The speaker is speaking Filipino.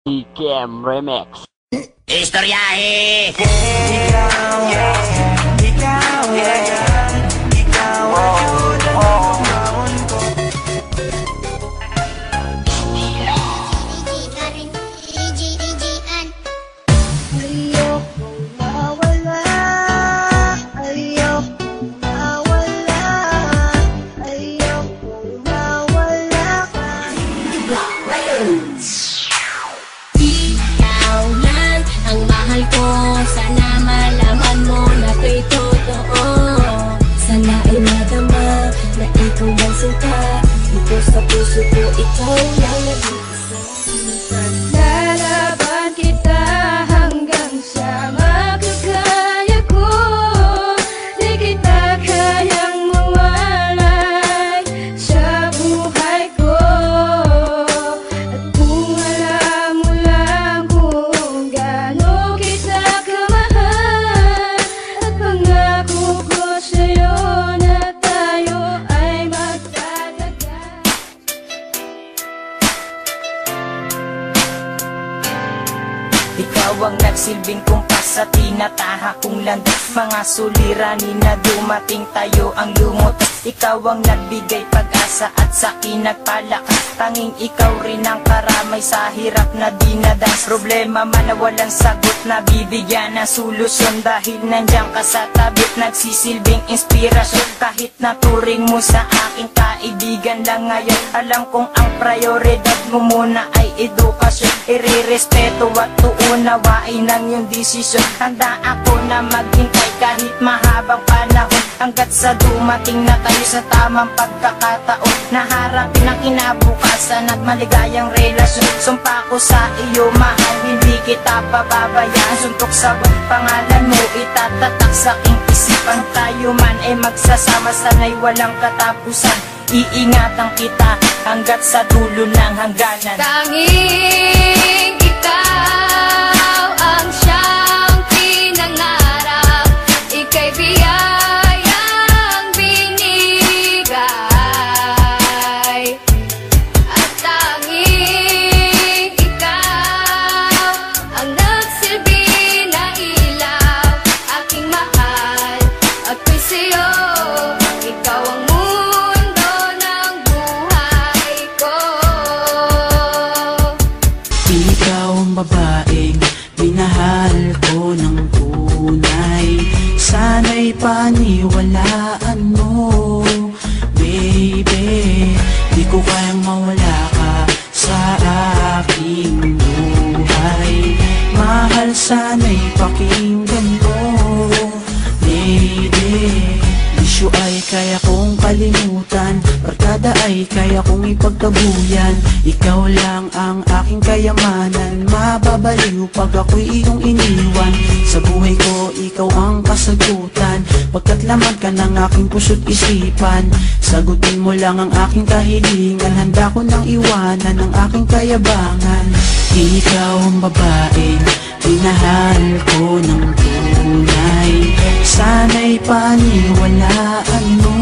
Game Remix. Istoryahe! Ikaw, ikaw, ikaw ang tunay ko. Ayoko mawala, ayoko mawala, ayoko mawala ka. Ikaw lang ang mahal ko. Sana malaman mo na to'y totoo. Sana ay madama na ikaw lang sinta. Dito sa puso ko, ikaw lang nag-iisa. Lalaban kita hanggang sa makakaya ko. Di kita kayang mawalay sa buhay ko. At kung alam mo lang kung gaano kita kamahal, at pangako ko sa'yo na tayo ay magtatagal. Ikaw ang nagsilbing kumpas sa tinatahak kong landas. Mga suliranin na dumating tayo ang lumot. Ikaw ang nagbigay pag-asa at sa'kin nagpalakas. Tanging ikaw rin ang karamay sa hirap na dinadas. Problema man na walang sagot, nabibigyan ng solusyon. Dahil nandiyan ka sa tabit, nagsisilbing inspirasyon. Kahit naturing mo sa aking kaibigan lang ngayon, alam kong ang prioridad mo muna ay edukasyon. Irerespeto at uunawain ang iyong desisyon. Handa ako na maghintay kahit mahabang panahon, hanggat sa dumating na tayo sa tamang pagkakataon. Naharapin ang kinabukasan at maligayang relasyon. Sumpa ko sa iyo mahal, hindi kita pababayaan. Suntok sa pangalan mo, itatatak sa aking isipan. Tayo man ay magsasama, sana'y walang katapusan. Iingatan kita hanggat sa dulo ng hangganan. Tanging ikaw ang siyang pinangarap, ika'y biyayang binigay. At tanging ikaw ang nagsilbi na ilaw, aking mahal, ako'y sa'yo. Ikaw ang mundo ng buhay ko. Ikaw ang babaeng minahal ko ng tunay. Sana'y paniwalaan mo, baby. Di ko kayang mawala ka sa aking buhay. Mahal, sana'y pakinggan mo, lady. Isyu ay kaya kong kalimutan, barkada ay kaya kong ipagtabuyan. Ikaw lang ang aking kayamanan, mababaliw pag ako'y iyong iniwan. Sa buhay ko, ikaw ang kasagutan, pagkat laman ka ng aking puso't isipan. Sagutin mo lang ang aking kahilingan, handa ko nang iwanan ang aking kayabangan. Ikaw ang babaeng pinahal ko ng tunay. Sana'y paniwalaan mo,